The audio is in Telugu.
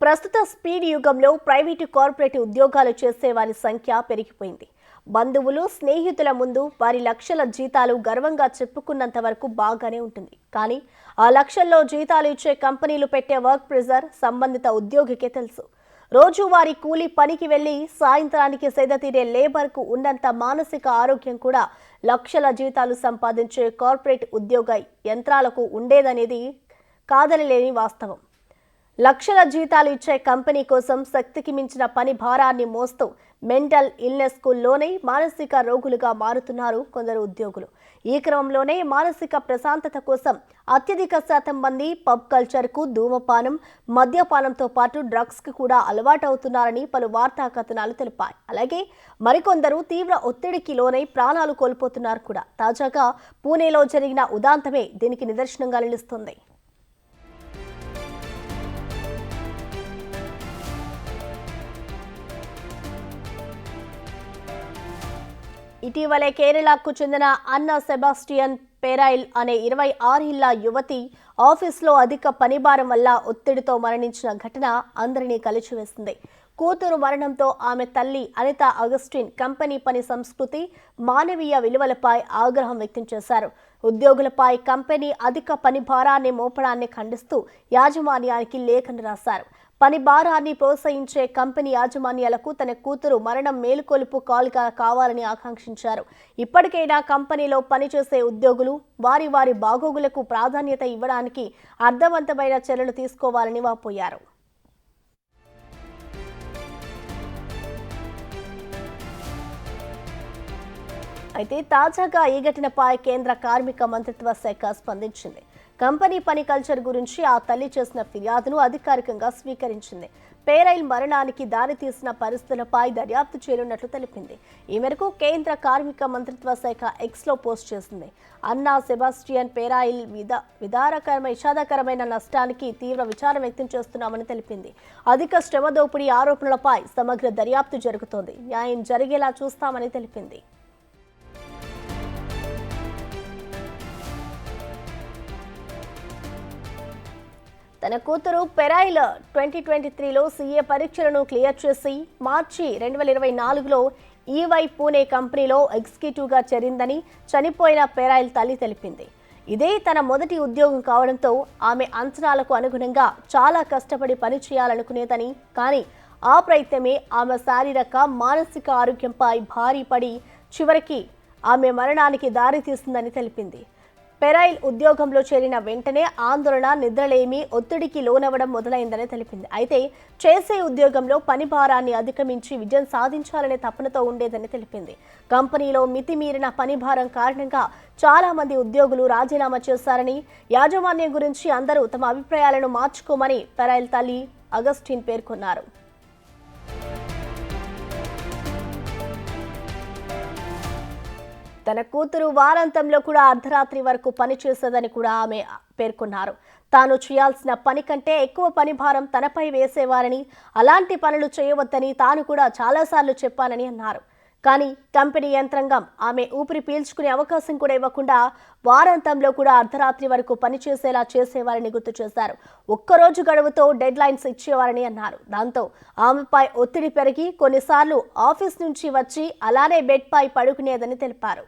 ప్రస్తుత స్పీడ్ యుగంలో ప్రైవేటు కార్పొరేట్ ఉద్యోగాలు చేసే వారి సంఖ్య పెరిగిపోయింది. బంధువులు స్నేహితుల ముందు వారి లక్షల జీతాలు గర్వంగా చెప్పుకున్నంత వరకు బాగానే ఉంటుంది. కానీ ఆ లక్షల్లో జీతాలు ఇచ్చే కంపెనీలు పెట్టే వర్క్ ప్రెజర్ సంబంధిత ఉద్యోగికే తెలుసు. రోజువారీ కూలీ పనికి వెళ్లి సాయంత్రానికి సేద తీరే లేబర్కు ఉన్నంత మానసిక ఆరోగ్యం కూడా లక్షల జీతాలు సంపాదించే కార్పొరేట్ ఉద్యోగ యంత్రాలకు ఉండేదనేది కాదనలేని వాస్తవం. లక్షల జీతాలు ఇచ్చే కంపెనీ కోసం శక్తికి మించిన పని భారాన్ని మోస్తూ మెంటల్ ఇల్నెస్ కు లోనై మానసిక రోగులుగా మారుతున్నారు కొందరు ఉద్యోగులు. ఈ క్రమంలోనే మానసిక ప్రశాంతత కోసం అత్యధిక శాతం మంది పబ్ కల్చర్ కు, ధూమపానం, మద్యపానంతో పాటు డ్రగ్స్ కు కూడా అలవాటవుతున్నారని పలు వార్తా కథనాలు తెలిపాయి. అలాగే మరికొందరు తీవ్ర ఒత్తిడికి లోనై ప్రాణాలు కోల్పోతున్నారు కూడా. తాజాగా పూణేలో జరిగిన ఉదాంతమే దీనికి నిదర్శనంగా నిలుస్తుంది. ఇటీవలే కేరళకు చెందిన అన్నా సెబాస్టియన్ పెరైల్ అనే 26 ఏళ్ల యువతి ఆఫీస్లో అధిక పనిభారం వల్ల ఒత్తిడితో మరణించిన ఘటన అందరినీ కలిచివేసింది. కూతురు మరణంతో ఆమె తల్లి అనితా అగస్టిన్ కంపెనీ పని సంస్కృతి, మానవీయ విలువలపై ఆగ్రహం వ్యక్తం చేశారు. ఉద్యోగులపై కంపెనీ అధిక పని భారాన్ని మోపడాన్ని ఖండిస్తూ యాజమాన్యానికి లేఖను రాశారు. పని భారాన్ని ప్రోత్సహించే కంపెనీ యాజమాన్యాలకు తన కూతురు మరణం మేలుకొలుపు కాల్గా కావాలని ఆకాంక్షించారు. ఇప్పటికైనా కంపెనీలో పనిచేసే ఉద్యోగులు వారి వారి బాగోగులకు ప్రాధాన్యత ఇవ్వడానికి అర్థవంతమైన చర్యలు తీసుకోవాలని వాపోయారు. అయితే తాజాగా ఈ ఘటనపై కేంద్ర కార్మిక మంత్రిత్వ శాఖ స్పందించింది. కంపెనీ పని కల్చర్ గురించి ఆ తల్లి చేసిన ఫిర్యాదును అధికారికంగా స్వీకరించింది. పెరైల్ మరణానికి దారితీసిన పరిస్థితులపై దర్యాప్తు చేయనున్నట్లు తెలిపింది. ఈ మేరకు కేంద్ర కార్మిక మంత్రిత్వ శాఖ ఎక్స్లో పోస్ట్ చేసింది. అన్నా సెబాస్టియన్ పెరైల్ విషాదకరమైన నష్టానికి తీవ్ర విచారం వ్యక్తం చేస్తున్నామని తెలిపింది. అధిక శ్రమ దోపిడీ ఆరోపణలపై సమగ్ర దర్యాప్తు జరుగుతోంది. న్యాయం జరిగేలా చూస్తామని తెలిపింది. తన కూతురు పెరైల్ 2023లో సీఏ పరీక్షలను క్లియర్ చేసి మార్చి 2024లో ఈవై పూణే కంపెనీలో ఎగ్జిక్యూటివ్గా చేరిందని చనిపోయిన పెరైల్ తల్లి తెలిపింది. ఇదే తన మొదటి ఉద్యోగం కావడంతో ఆమె అంచనాలకు అనుగుణంగా చాలా కష్టపడి పనిచేయాలనుకునేదని, కానీ ఆ ప్రయత్నమే ఆమె శారీరక, మానసిక ఆరోగ్యంపై భారీ పడి చివరికి ఆమె మరణానికి దారితీస్తుందని తెలిపింది. పెరైల్ ఉద్యోగంలో చేరిన వెంటనే ఆందోళన, నిద్రలేమి, ఒత్తిడికి లోనవ్వడం మొదలైందని తెలిపింది. అయితే చేసే ఉద్యోగంలో పని భారాన్ని అధిగమించి విజయం సాధించాలనే తపనతో ఉండేదని తెలిపింది. కంపెనీలో మితిమీరిన పని భారం కారణంగా చాలా మంది ఉద్యోగులు రాజీనామా చేశారని, యాజమాన్యం గురించి అందరూ తమ అభిప్రాయాలను మార్చుకోమని పెరైల్ తల్లి అగస్టిన్ పేర్కొన్నారు. తన కూతురు వారాంతంలో కూడా అర్ధరాత్రి వరకు పనిచేసేదని కూడా ఆమె పేర్కొన్నారు. తాను చేయాల్సిన పని కంటే ఎక్కువ పని భారం తనపై వేసేవారని, అలాంటి పనులు చేయవద్దని తాను కూడా చాలాసార్లు చెప్పానని అన్నారు. కానీ కంపెనీ యంత్రాంగం ఆమె ఊపిరి పీల్చుకునే అవకాశం కూడా ఇవ్వకుండా వారాంతంలో కూడా అర్ధరాత్రి వరకు పనిచేసేలా చేసేవారని గుర్తు చేశారు. ఒక్కరోజు గడువుతో డెడ్ లైన్స్ ఇచ్చేవారని అన్నారు. దాంతో ఆమెపై ఒత్తిడి పెరిగి కొన్నిసార్లు ఆఫీస్ నుంచి వచ్చి అలానే బెడ్ పై పడుకునేదని తెలిపారు.